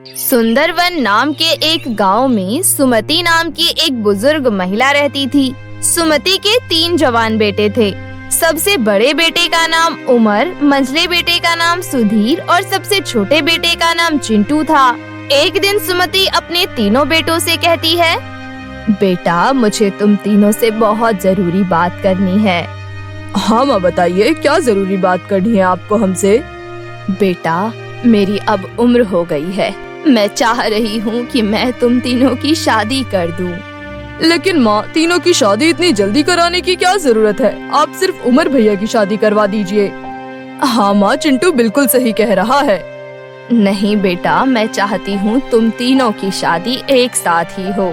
सुंदरवन नाम के एक गांव में सुमति नाम की एक बुजुर्ग महिला रहती थी। सुमति के 3 जवान बेटे थे। सबसे बड़े बेटे का नाम उमर, मंझले बेटे का नाम सुधीर और सबसे छोटे बेटे का नाम चिंटू था। एक दिन सुमति अपने तीनों बेटों से कहती है, बेटा मुझे तुम तीनों से बहुत जरूरी बात करनी है। हाँ माँ बताइए, क्या जरूरी बात करनी है आपको हमसे? बेटा मेरी अब उम्र हो गई है, मैं चाह रही हूँ कि मैं तुम तीनों की शादी कर दूँ। लेकिन माँ, तीनों की शादी इतनी जल्दी कराने की क्या जरूरत है? आप सिर्फ उमर भैया की शादी करवा दीजिए। हाँ माँ, चिंटू बिल्कुल सही कह रहा है। नहीं बेटा, मैं चाहती हूँ तुम तीनों की शादी एक साथ ही हो।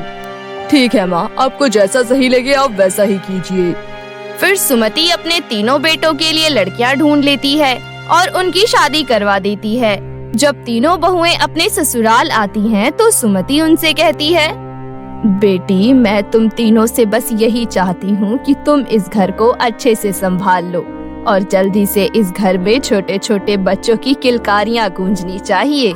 ठीक है माँ, आपको जैसा सही लगे आप वैसा ही कीजिए। फिर सुमति अपने तीनों बेटों के लिए लड़कियां ढूंढ लेती है और उनकी शादी करवा देती है। जब तीनों बहुएं अपने ससुराल आती हैं, तो सुमति उनसे कहती है, बेटी मैं तुम तीनों से बस यही चाहती हूँ कि तुम इस घर को अच्छे से संभाल लो और जल्दी से इस घर में छोटे छोटे बच्चों की किलकारियाँ गूंजनी चाहिए।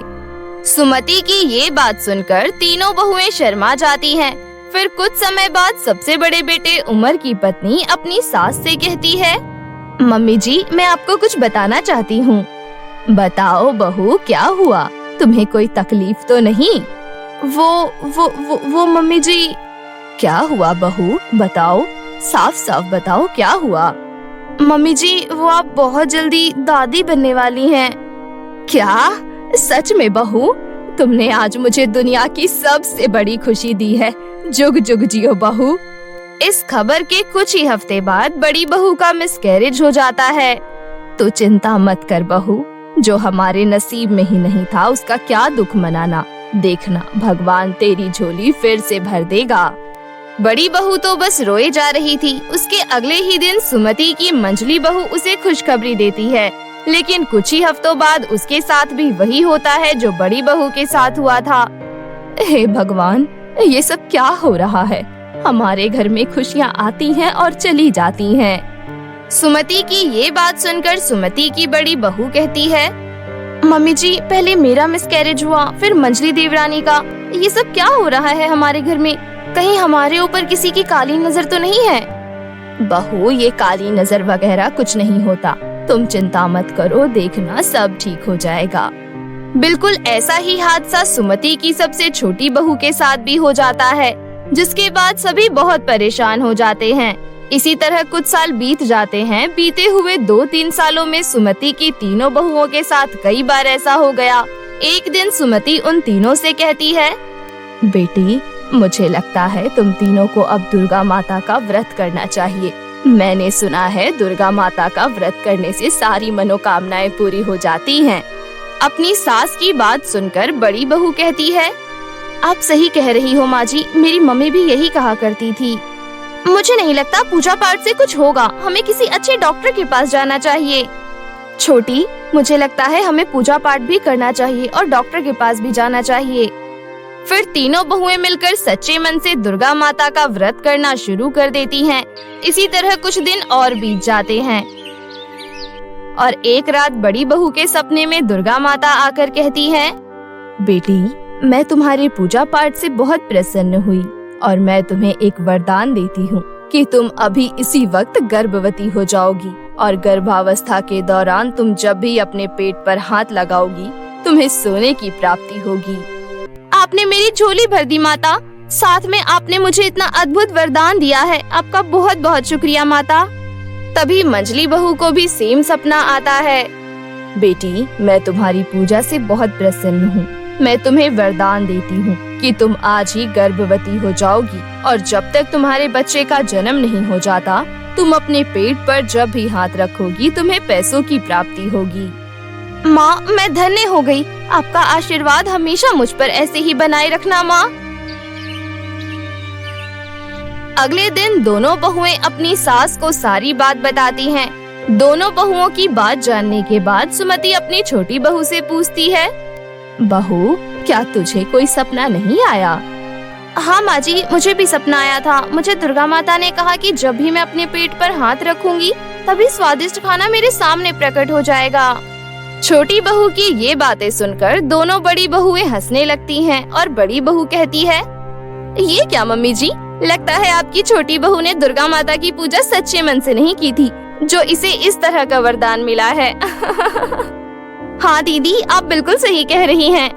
सुमति की ये बात सुनकर तीनों बहुएं शर्मा जाती हैं। फिर कुछ समय बाद सबसे बड़े बेटे उमर की पत्नी अपनी सास से कहती है, मम्मी जी मैं आपको कुछ बताना चाहती हूँ। बताओ बहू, क्या हुआ? तुम्हें कोई तकलीफ तो नहीं? वो मम्मी जी। क्या हुआ बहू, बताओ, साफ साफ बताओ क्या हुआ? मम्मी जी वो आप बहुत जल्दी दादी बनने वाली हैं। क्या? सच में बहू? तुमने आज मुझे दुनिया की सबसे बड़ी खुशी दी है। जुग जुग जियो बहू। इस खबर के कुछ ही हफ्ते बाद बड़ी बहू का मिसकैरेज हो जाता है। तो चिंता मत कर बहू, जो हमारे नसीब में ही नहीं था उसका क्या दुख मनाना। देखना भगवान तेरी झोली फिर से भर देगा। बड़ी बहू तो बस रोए जा रही थी। उसके अगले ही दिन सुमति की मंझली बहू उसे खुशखबरी देती है, लेकिन कुछ ही हफ्तों बाद उसके साथ भी वही होता है जो बड़ी बहू के साथ हुआ था। हे भगवान, ये सब क्या हो रहा है? हमारे घर में खुशियाँ आती हैं और चली जाती हैं। सुमति की ये बात सुनकर सुमति की बड़ी बहू कहती है, मम्मी जी पहले मेरा मिसकैरेज हुआ, फिर मंझली देवरानी का। ये सब क्या हो रहा है हमारे घर में? कहीं हमारे ऊपर किसी की काली नजर तो नहीं है? बहू ये काली नजर वगैरह कुछ नहीं होता, तुम चिंता मत करो, देखना सब ठीक हो जाएगा। बिल्कुल ऐसा ही हादसा सुमति की सबसे छोटी बहू के साथ भी हो जाता है, जिसके बाद सभी बहुत परेशान हो जाते हैं। इसी तरह कुछ साल बीत जाते हैं। बीते हुए 2-3 सालों में सुमति की तीनों बहुओं के साथ कई बार ऐसा हो गया। एक दिन सुमति उन तीनों से कहती है, बेटी मुझे लगता है तुम तीनों को अब दुर्गा माता का व्रत करना चाहिए। मैंने सुना है दुर्गा माता का व्रत करने से सारी मनोकामनाएं पूरी हो जाती हैं। अपनी सास की बात सुनकर बड़ी बहू कहती है, आप सही कह रही हो माँ जी, मेरी मम्मी भी यही कहा करती थी। मुझे नहीं लगता पूजा पाठ से कुछ होगा, हमें किसी अच्छे डॉक्टर के पास जाना चाहिए। छोटी, मुझे लगता है हमें पूजा पाठ भी करना चाहिए और डॉक्टर के पास भी जाना चाहिए। फिर तीनों बहुएं मिलकर सच्चे मन से दुर्गा माता का व्रत करना शुरू कर देती हैं। इसी तरह कुछ दिन और बीत जाते हैं और एक रात बड़ी बहू के सपने में दुर्गा माता आकर कहती है, बेटी मैं तुम्हारे पूजा पाठ से बहुत प्रसन्न हुई और मैं तुम्हें एक वरदान देती हूँ कि तुम अभी इसी वक्त गर्भवती हो जाओगी और गर्भावस्था के दौरान तुम जब भी अपने पेट पर हाथ लगाओगी तुम्हें सोने की प्राप्ति होगी। आपने मेरी झोली भर दी माता, साथ में आपने मुझे इतना अद्भुत वरदान दिया है, आपका बहुत बहुत शुक्रिया माता। तभी मंझली बहू को भी सेम सपना आता है। बेटी मैं तुम्हारी पूजा से बहुत प्रसन्न हूँ, मैं तुम्हें वरदान देती हूँ कि तुम आज ही गर्भवती हो जाओगी और जब तक तुम्हारे बच्चे का जन्म नहीं हो जाता तुम अपने पेट पर जब भी हाथ रखोगी तुम्हें पैसों की प्राप्ति होगी। माँ मैं धन्य हो गई, आपका आशीर्वाद हमेशा मुझ पर ऐसे ही बनाए रखना माँ। अगले दिन दोनों बहुएं अपनी सास को सारी बात बताती हैं। दोनों बहुओं की बात जानने के बाद सुमति अपनी छोटी बहू से पूछती है, बहू क्या तुझे कोई सपना नहीं आया? हाँ माँ जी, मुझे भी सपना आया था। मुझे दुर्गा माता ने कहा कि जब भी मैं अपने पेट पर हाथ रखूंगी तभी स्वादिष्ट खाना मेरे सामने प्रकट हो जाएगा। छोटी बहू की ये बातें सुनकर दोनों बड़ी बहुएं हंसने लगती हैं और बड़ी बहू कहती है, ये क्या मम्मी जी, लगता है आपकी छोटी बहू ने दुर्गा माता की पूजा सच्चे मन से नहीं की थी, जो इसे इस तरह का वरदान मिला है। हाँ दीदी, आप बिल्कुल सही कह रही हैं।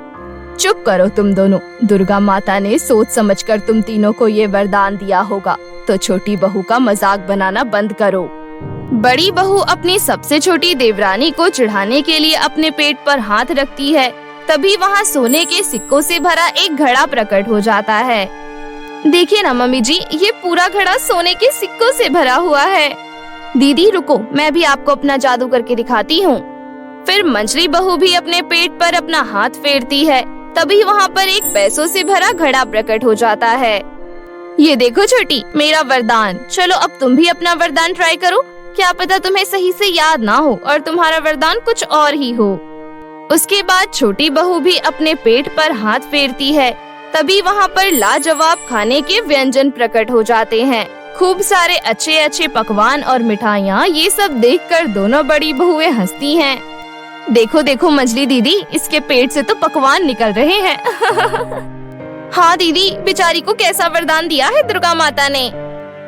चुप करो तुम दोनों। दुर्गा माता ने सोच समझकर तुम तीनों को ये वरदान दिया होगा, तो छोटी बहू का मजाक बनाना बंद करो। बड़ी बहू अपनी सबसे छोटी देवरानी को चढ़ाने के लिए अपने पेट पर हाथ रखती है। तभी वहाँ सोने के सिक्कों से भरा एक घड़ा प्रकट हो जाता है। देखिए ना मम्मी जी, ये पूरा घड़ा सोने के सिक्कों से भरा हुआ है। दीदी रुको, मैं भी आपको अपना जादू करके दिखाती हूँ। फिर मंझली बहू भी अपने पेट पर अपना हाथ फेरती है। तभी वहाँ पर एक पैसों से भरा घड़ा प्रकट हो जाता है। ये देखो छोटी, मेरा वरदान। चलो अब तुम भी अपना वरदान ट्राई करो, क्या पता तुम्हें सही से याद ना हो और तुम्हारा वरदान कुछ और ही हो। उसके बाद छोटी बहू भी अपने पेट पर हाथ फेरती है। तभी वहाँ पर लाजवाब खाने के व्यंजन प्रकट हो जाते हैं। खूब सारे अच्छे अच्छे पकवान और मिठाइयाँ। ये सब देखकर दोनों बड़ी बहुएं हंसती हैं। देखो देखो मंझली दीदी, इसके पेट से तो पकवान निकल रहे हैं। हाँ दीदी, बेचारी को कैसा वरदान दिया है दुर्गा माता ने।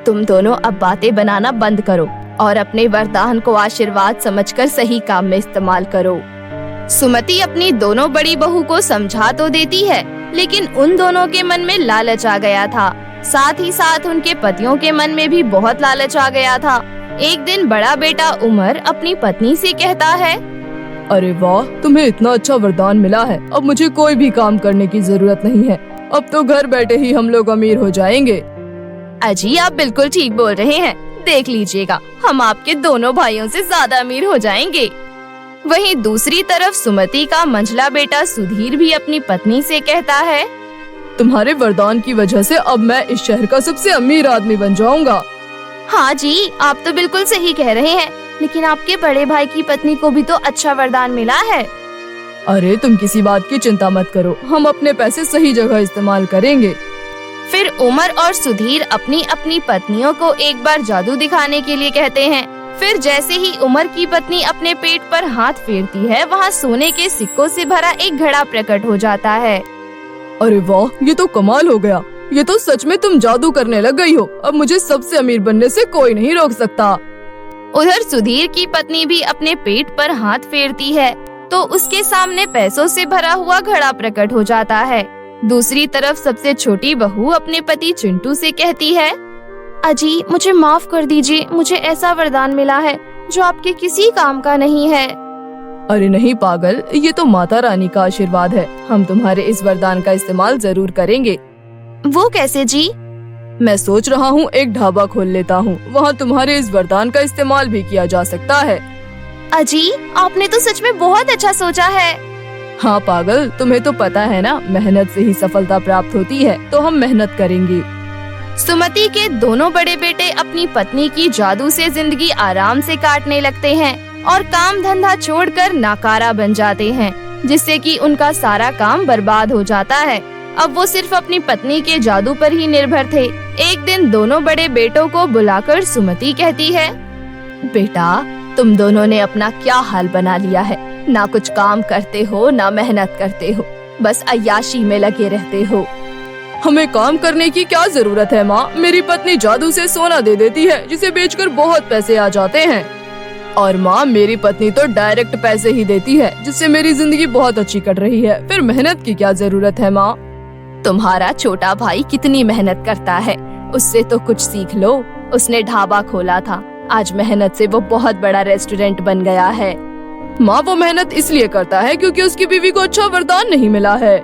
तुम दोनों अब बातें बनाना बंद करो और अपने वरदान को आशीर्वाद समझकर सही काम में इस्तेमाल करो। सुमति अपनी दोनों बड़ी बहू को समझा तो देती है, लेकिन उन दोनों के मन में लालच आ गया था। साथ ही साथ उनके पतियों के मन में भी बहुत लालच आ गया था। एक दिन बड़ा बेटा उमर अपनी पत्नी से कहता है, अरे वाह, तुम्हें इतना अच्छा वरदान मिला है, अब मुझे कोई भी काम करने की जरूरत नहीं है। अब तो घर बैठे ही हम लोग अमीर हो जाएंगे। अजी आप बिल्कुल ठीक बोल रहे हैं, देख लीजिएगा, हम आपके दोनों भाइयों से ज्यादा अमीर हो जाएंगे। वहीं दूसरी तरफ सुमति का मंझला बेटा सुधीर भी अपनी पत्नी से कहता है, तुम्हारे वरदान की वजह से अब मैं इस शहर का सबसे अमीर आदमी बन जाऊंगा। हाँ जी, आप तो बिल्कुल सही कह रहे हैं, लेकिन आपके बड़े भाई की पत्नी को भी तो अच्छा वरदान मिला है। अरे तुम किसी बात की चिंता मत करो, हम अपने पैसे सही जगह इस्तेमाल करेंगे। फिर उमर और सुधीर अपनी अपनी पत्नियों को एक बार जादू दिखाने के लिए कहते हैं। फिर जैसे ही उमर की पत्नी अपने पेट पर हाथ फेरती है, वहाँ सोने के सिक्कों से भरा एक घड़ा प्रकट हो जाता है। अरे वाह, ये तो कमाल हो गया। ये तो सच में तुम जादू करने लग गई हो। अब मुझे सबसे अमीर बनने से कोई नहीं रोक सकता। उधर सुधीर की पत्नी भी अपने पेट पर हाथ फेरती है, तो उसके सामने पैसों से भरा हुआ घड़ा प्रकट हो जाता है। दूसरी तरफ सबसे छोटी बहू अपने पति चिंटू से कहती है, अजी मुझे माफ कर दीजिए, मुझे ऐसा वरदान मिला है जो आपके किसी काम का नहीं है। अरे नहीं पागल, ये तो माता रानी का आशीर्वाद है। हम तुम्हारे इस वरदान का इस्तेमाल जरूर करेंगे। वो कैसे जी? मैं सोच रहा हूँ एक ढाबा खोल लेता हूँ, वहाँ तुम्हारे इस वरदान का इस्तेमाल भी किया जा सकता है। अजी आपने तो सच में बहुत अच्छा सोचा है। हाँ पागल, तुम्हें तो पता है ना, मेहनत से ही सफलता प्राप्त होती है, तो हम मेहनत करेंगे। सुमति के दोनों बड़े बेटे अपनी पत्नी की जादू से जिंदगी आराम से काटने लगते हैं और काम धंधा छोड़कर नाकारा बन जाते हैं, जिससे कि उनका सारा काम बर्बाद हो जाता है। अब वो सिर्फ अपनी पत्नी के जादू पर ही निर्भर थे। एक दिन दोनों बड़े बेटों को बुलाकर सुमति कहती है, बेटा तुम दोनों ने अपना क्या हाल बना लिया है। ना कुछ काम करते हो, ना मेहनत करते हो, बस अय्याशी में लगे रहते हो। हमें काम करने की क्या जरूरत है माँ? मेरी पत्नी जादू से सोना दे देती है, जिसे बेचकर बहुत पैसे आ जाते हैं। और माँ, मेरी पत्नी तो डायरेक्ट पैसे ही देती है, जिससे मेरी जिंदगी बहुत अच्छी कट रही है। फिर मेहनत की क्या जरूरत है माँ? तुम्हारा छोटा भाई कितनी मेहनत करता है, उससे तो कुछ सीख लो। उसने ढाबा खोला था, आज मेहनत से वो बहुत बड़ा रेस्टोरेंट बन गया है। माँ, वो मेहनत इसलिए करता है क्योंकि उसकी बीवी को अच्छा वरदान नहीं मिला है।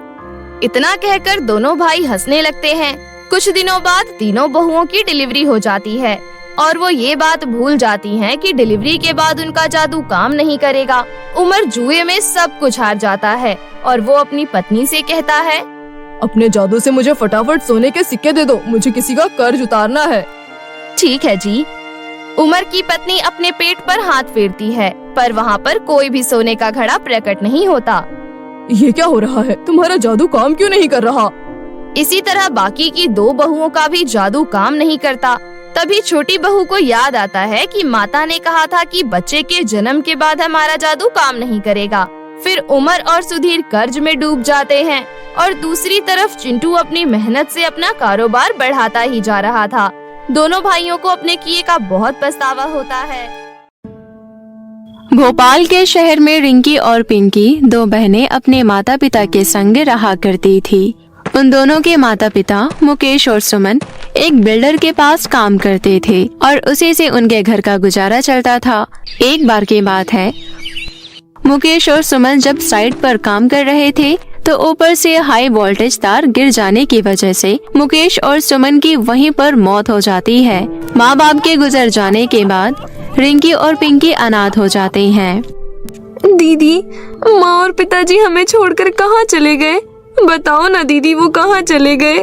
इतना कहकर दोनों भाई हंसने लगते हैं। कुछ दिनों बाद तीनों बहुओं की डिलीवरी हो जाती है और वो ये बात भूल जाती हैं कि डिलीवरी के बाद उनका जादू काम नहीं करेगा। उमर जुए में सब कुछ हार जाता है और वो अपनी पत्नी से कहता है, अपने जादू से मुझे फटाफट सोने के सिक्के दे दो, मुझे किसी का कर्ज उतारना है। ठीक है जी। उमर की पत्नी अपने पेट पर हाथ फेरती है, पर वहाँ पर कोई भी सोने का घड़ा प्रकट नहीं होता। ये क्या हो रहा है? तुम्हारा जादू काम क्यों नहीं कर रहा? इसी तरह बाकी की दो बहुओं का भी जादू काम नहीं करता। तभी छोटी बहू को याद आता है कि माता ने कहा था कि बच्चे के जन्म के बाद हमारा जादू काम नहीं करेगा। फिर उमर और सुधीर कर्ज में डूब जाते हैं और दूसरी तरफ चिंटू अपनी मेहनत से अपना कारोबार बढ़ाता ही जा रहा था। दोनों भाइयों को अपने किए का बहुत पछतावा होता है। भोपाल के शहर में रिंकी और पिंकी दो बहनें अपने माता पिता के संग रहा करती थी। उन दोनों के माता पिता मुकेश और सुमन एक बिल्डर के पास काम करते थे और उसी से उनके घर का गुजारा चलता था। एक बार की बात है, मुकेश और सुमन जब साइट पर काम कर रहे थे तो ऊपर से हाई वोल्टेज तार गिर जाने की वजह से मुकेश और सुमन की वहीं पर मौत हो जाती है। माँ बाप के गुजर जाने के बाद रिंकी और पिंकी अनाथ हो जाते हैं। दीदी, माँ और पिताजी हमें छोड़कर कहाँ चले गए? बताओ ना दीदी, वो कहाँ चले गए?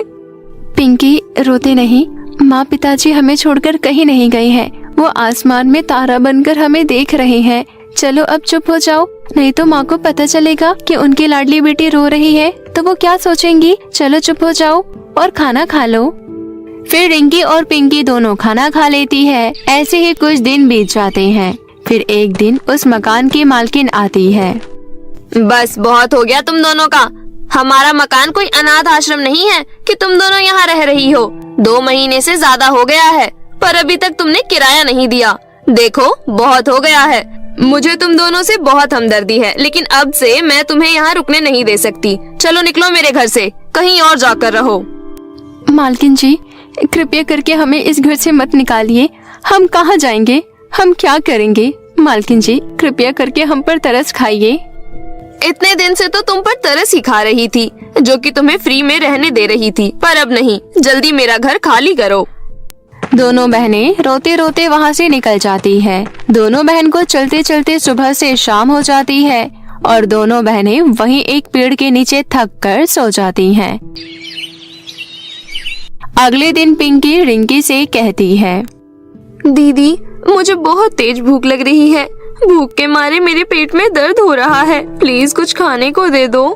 पिंकी, रोते नहीं। माँ पिताजी हमें छोड़कर कहीं नहीं गए हैं। वो आसमान में तारा बनकर हमें देख रहे हैं। चलो अब चुप हो जाओ, नहीं तो माँ को पता चलेगा कि उनकी लाडली बेटी रो रही है तो वो क्या सोचेंगी। चलो चुप हो जाओ और खाना खा लो। फिर रिंकी और पिंकी दोनों खाना खा लेती है। ऐसे ही कुछ दिन बीत जाते हैं। फिर एक दिन उस मकान की मालकिन आती है। बस बहुत हो गया तुम दोनों का। हमारा मकान कोई अनाथ आश्रम नहीं है कि तुम दोनों यहाँ रह रही हो। 2 महीने से ज्यादा हो गया है पर अभी तक तुमने किराया नहीं दिया। देखो बहुत हो गया है। मुझे तुम दोनों से बहुत हमदर्दी है, लेकिन अब से मैं तुम्हें यहाँ रुकने नहीं दे सकती। चलो निकलो मेरे घर से, कहीं और जाकर रहो। मालकिन जी, कृपया करके हमें इस घर से मत निकालिए। हम कहाँ जाएंगे? हम क्या करेंगे? मालकिन जी, कृपया करके हम पर तरस खाइए। इतने दिन से तो तुम पर तरस ही खा रही थी, जो कि तुम्हें फ्री में रहने दे रही थी, पर अब नहीं। जल्दी मेरा घर खाली करो। दोनों बहनें रोते रोते वहाँ से निकल जाती है। दोनों बहन को चलते चलते सुबह से शाम हो जाती है और दोनों बहनें वहीं एक पेड़ के नीचे थक कर सो जाती हैं। अगले दिन पिंकी रिंकी से कहती है, दीदी, मुझे बहुत तेज भूख लग रही है। भूख के मारे मेरे पेट में दर्द हो रहा है। प्लीज कुछ खाने को दे दो।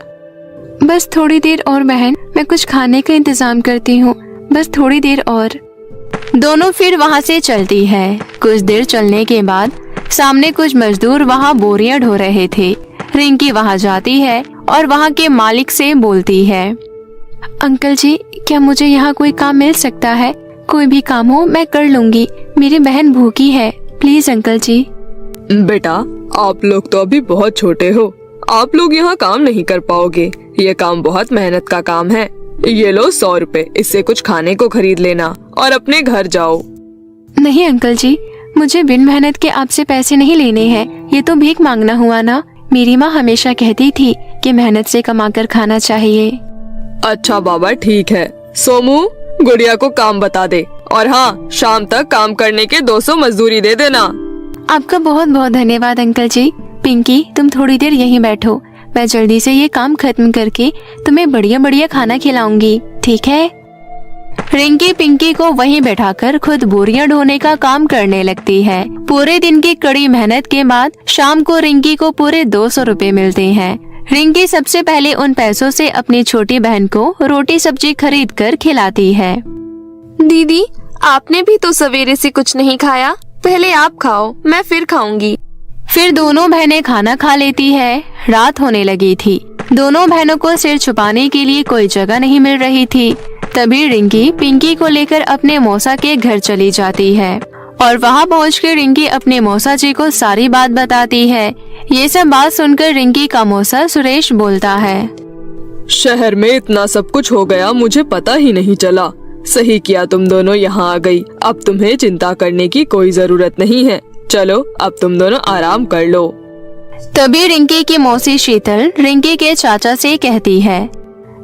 बस थोड़ी देर और बहन, मैं कुछ खाने का इंतजाम करती हूँ। बस थोड़ी देर और। दोनों फिर वहाँ से चलती है। कुछ देर चलने के बाद सामने कुछ मजदूर वहाँ बोरियां ढो रहे थे। रिंकी वहाँ जाती है और वहाँ के मालिक से बोलती है, अंकल जी, क्या मुझे यहाँ कोई काम मिल सकता है? कोई भी काम हो मैं कर लूँगी। मेरी बहन भूखी है, प्लीज अंकल जी। बेटा, आप लोग तो अभी बहुत छोटे हो। आप लोग यहाँ काम नहीं कर पाओगे। ये काम बहुत मेहनत का काम है। ये लो 100 रुपए, इससे कुछ खाने को खरीद लेना और अपने घर जाओ। नहीं अंकल जी, मुझे बिन मेहनत के आपसे पैसे नहीं लेने हैं। ये तो भीख मांगना हुआ ना। मेरी माँ हमेशा कहती थी कि मेहनत से कमाकर खाना चाहिए। अच्छा बाबा, ठीक है। सोमू, गुड़िया को काम बता दे और हाँ, शाम तक काम करने के 200 मजदूरी दे देना। आपका बहुत बहुत धन्यवाद अंकल जी। पिंकी, तुम थोड़ी देर यहीं बैठो। मैं जल्दी से ये काम खत्म करके तुम्हें बढ़िया बढ़िया खाना खिलाऊंगी, ठीक है? रिंकी पिंकी को वहीं बैठाकर खुद बोरियां ढोने का काम करने लगती है। पूरे दिन की कड़ी मेहनत के बाद शाम को रिंकी को पूरे 200 रुपए मिलते हैं। रिंकी सबसे पहले उन पैसों से अपनी छोटी बहन को रोटी सब्जी खरीद कर खिलाती है। दीदी, आपने भी तो सवेरे से कुछ नहीं खाया। पहले आप खाओ, मैं फिर खाऊंगी। फिर दोनों बहनें खाना खा लेती है। रात होने लगी थी। दोनों बहनों को सिर छुपाने के लिए कोई जगह नहीं मिल रही थी। तभी रिंकी पिंकी को लेकर अपने मौसा के घर चली जाती है और वहाँ पहुँचकर रिंकी अपने मौसा जी को सारी बात बताती है। ये सब बात सुनकर रिंकी का मौसा सुरेश बोलता है, शहर में इतना सब कुछ हो गया, मुझे पता ही नहीं चला। सही किया तुम दोनों यहाँ आ गई। अब तुम्हें चिंता करने की कोई जरूरत नहीं है। चलो अब तुम दोनों आराम कर लो। तभी रिंकी की मौसी शीतल रिंकी के चाचा से कहती है,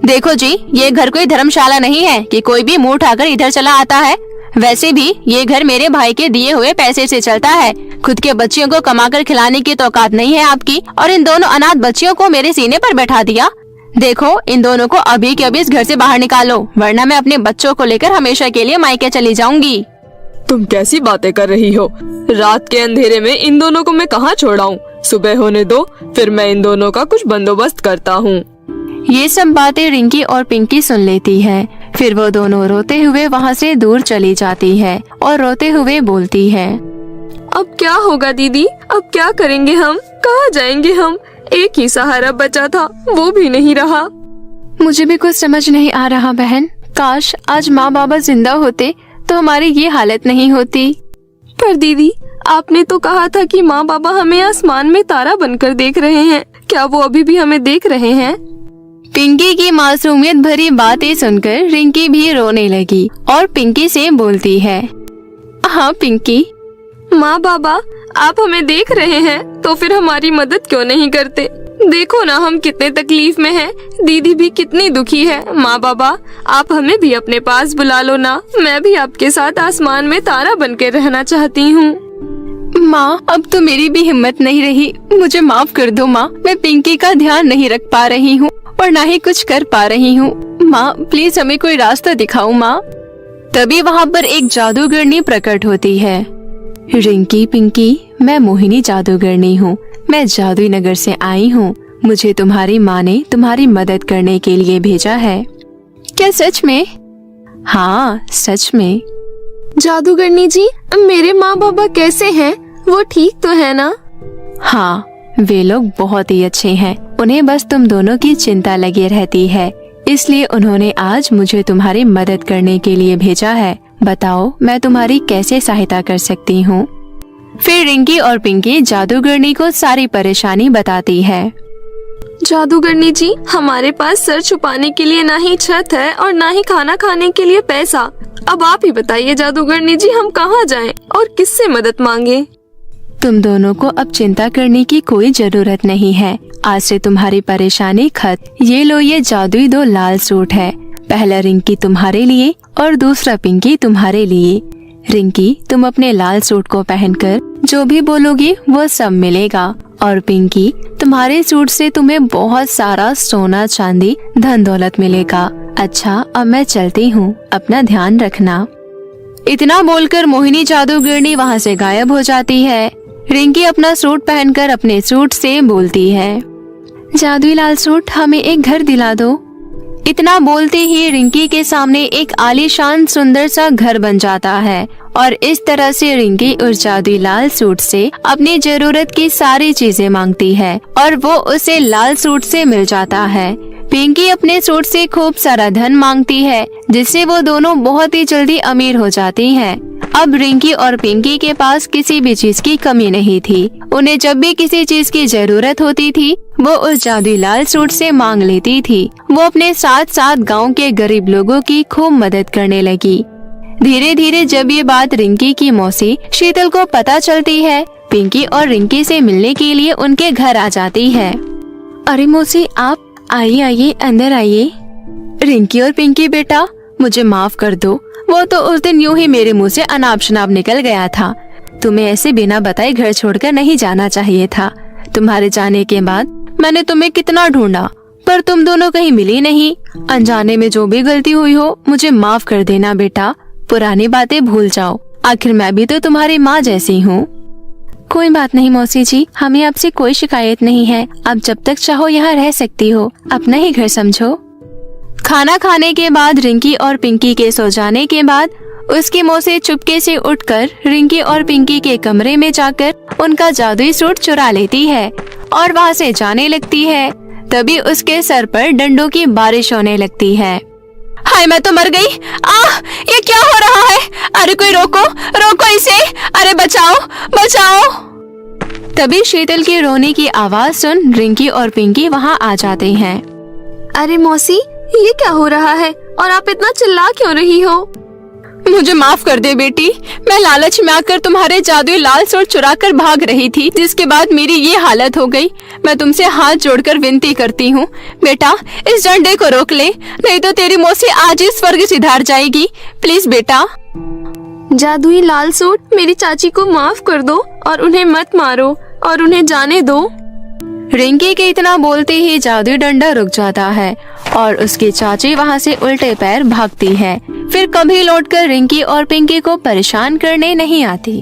देखो जी, ये घर कोई धर्मशाला नहीं है कि कोई भी मुंह उठाकर इधर चला आता है। वैसे भी ये घर मेरे भाई के दिए हुए पैसे से चलता है। खुद के बच्चियों को कमाकर खिलाने की तो औकात नहीं है आपकी, और इन दोनों अनाथ बच्चियों को मेरे सीने पर बैठा दिया। देखो, इन दोनों को अभी के अभी इस घर से बाहर निकालो, वरना मैं अपने बच्चों को लेकर हमेशा के लिए मायके चली जाऊंगी। तुम कैसी बातें कर रही हो? रात के अंधेरे में इन दोनों को मैं कहाँ छोड़ाऊं? सुबह होने दो, फिर मैं इन दोनों का कुछ बंदोबस्त करता हूँ। ये सब बातें रिंकी और पिंकी सुन लेती है। फिर वो दोनों रोते हुए वहाँ से दूर चली जाती है और रोते हुए बोलती है, अब क्या होगा दीदी, अब क्या करेंगे हम, कहाँ जाएंगे हम? एक ही सहारा बचा था, वो भी नहीं रहा। मुझे भी कुछ समझ नहीं आ रहा बहन। काश आज माँ बाबा जिंदा होते तो हमारी ये हालत नहीं होती। पर दीदी, आपने तो कहा था कि माँ बाबा हमें आसमान में तारा बनकर देख रहे हैं। क्या वो अभी भी हमें देख रहे हैं? पिंकी की मासूमियत भरी बातें सुनकर रिंकी भी रोने लगी और पिंकी से बोलती है, हाँ पिंकी, माँ बाबा आप हमें देख रहे हैं तो फिर हमारी मदद क्यों नहीं करते? देखो ना हम कितने तकलीफ में हैं, दीदी भी कितनी दुखी है। माँ बाबा आप हमें भी अपने पास बुला लो ना, मैं भी आपके साथ आसमान में तारा बनकर रहना चाहती हूँ। माँ अब तो मेरी भी हिम्मत नहीं रही, मुझे माफ कर दो माँ। मैं पिंकी का ध्यान नहीं रख पा रही हूँ और ना ही कुछ कर पा रही हूँ। माँ प्लीज हमें कोई रास्ता दिखाओ माँ। तभी वहाँ पर एक जादूगरनी प्रकट होती है। रिंकी पिंकी, मैं मोहिनी जादूगरनी हूँ। मैं जादुई नगर से आई हूँ। मुझे तुम्हारी माँ ने तुम्हारी मदद करने के लिए भेजा है। क्या सच में? हाँ सच में। जादूगरनी जी, मेरे माँ बाबा कैसे हैं? वो ठीक तो है ना? हाँ वे लोग बहुत ही अच्छे हैं। उन्हें बस तुम दोनों की चिंता लगी रहती है, इसलिए उन्होंने आज मुझे तुम्हारी मदद करने के लिए भेजा है। बताओ मैं तुम्हारी कैसे सहायता कर सकती हूँ? फिर रिंकी और पिंकी जादूगरनी को सारी परेशानी बताती है। जादूगरनी जी, हमारे पास सर छुपाने के लिए ना ही छत है और ना ही खाना खाने के लिए पैसा। अब आप ही बताइए जादूगरनी जी, हम कहाँ जाएं और किससे मदद मांगे? तुम दोनों को अब चिंता करने की कोई जरूरत नहीं है। आज से तुम्हारी परेशानी खत्म। ये लो, ये जादुई 2 लाल सूट है। पहला रिंकी तुम्हारे लिए और दूसरा पिंकी तुम्हारे लिए। रिंकी तुम अपने लाल सूट को पहनकर जो भी बोलोगी वो सब मिलेगा, और पिंकी तुम्हारे सूट से तुम्हें बहुत सारा सोना चांदी धन दौलत मिलेगा। अच्छा अब मैं चलती हूँ, अपना ध्यान रखना। इतना बोलकर मोहिनी जादूगरनी वहाँ से गायब हो जाती है। रिंकी अपना सूट पहनकर अपने सूट से बोलती है, जादुई लाल सूट हमें एक घर दिला दो। इतना बोलते ही रिंकी के सामने एक आलीशान सुंदर सा घर बन जाता है और इस तरह से रिंकी उस जादुई लाल सूट से अपनी जरूरत की सारी चीजें मांगती है और वो उसे लाल सूट से मिल जाता है। पिंकी अपने सूट से खूब सारा धन मांगती है, जिससे वो दोनों बहुत ही जल्दी अमीर हो जाती हैं। अब रिंकी और पिंकी के पास किसी भी चीज की कमी नहीं थी। उन्हें जब भी किसी चीज की जरूरत होती थी वो उस जादुई लाल सूट से मांग लेती थी। वो अपने साथ साथ गांव के गरीब लोगों की खूब मदद करने लगी। धीरे धीरे जब ये बात रिंकी की मौसी शीतल को पता चलती है, पिंकी और रिंकी से मिलने के लिए उनके घर आ जाती है। अरे मौसी आप आइए आइए, अंदर आइए। रिंकी और पिंकी बेटा मुझे माफ कर दो, वो तो उस दिन यूं ही मेरे मुंह से अनाप शनाप निकल गया था। तुम्हें ऐसे बिना बताए घर छोड़कर नहीं जाना चाहिए था। तुम्हारे जाने के बाद मैंने तुम्हें कितना ढूंढा पर तुम दोनों कहीं मिली नहीं। अनजाने में जो भी गलती हुई हो मुझे माफ कर देना बेटा। पुरानी बातें भूल जाओ, आखिर मैं भी तो तुम्हारी माँ जैसी हूँ। कोई बात नहीं मौसी जी, हमें आपसे कोई शिकायत नहीं है। आप जब तक चाहो यहाँ रह सकती हो, अपना ही घर समझो। खाना खाने के बाद रिंकी और पिंकी के सो जाने के बाद उसकी मौसी चुपके से उठकर रिंकी और पिंकी के कमरे में जाकर उनका जादुई सूट चुरा लेती है और वहाँ से जाने लगती है। तभी उसके सर पर डंडों की बारिश होने लगती है। हाय मैं तो मर गई। ये क्या हो रहा है? अरे कोई रोको, रोको इसे, अरे बचाओ बचाओ। तभी शीतल की रोने की आवाज सुन रिंकी और पिंकी वहाँ आ जाते हैं। अरे मौसी, ये क्या हो रहा है और आप इतना चिल्ला क्यों रही हो? मुझे माफ कर दे बेटी, मैं लालच में आकर तुम्हारे जादुई लाल सूट चुरा कर भाग रही थी, जिसके बाद मेरी ये हालत हो गई। मैं तुमसे हाथ जोड़कर विनती करती हूँ बेटा, इस डंडे को रोक ले, नहीं तो तेरी मौसी आज ही स्वर्ग सिधार जाएगी। प्लीज बेटा। जादुई लाल सूट, मेरी चाची को माफ कर दो और उन्हें मत मारो और उन्हें जाने दो। रिंकी के इतना बोलते ही जादुई डंडा रुक जाता है और उसकी चाची वहाँ से उल्टे पैर भागती है। फिर कभी लौटकर रिंकी और पिंकी को परेशान करने नहीं आती।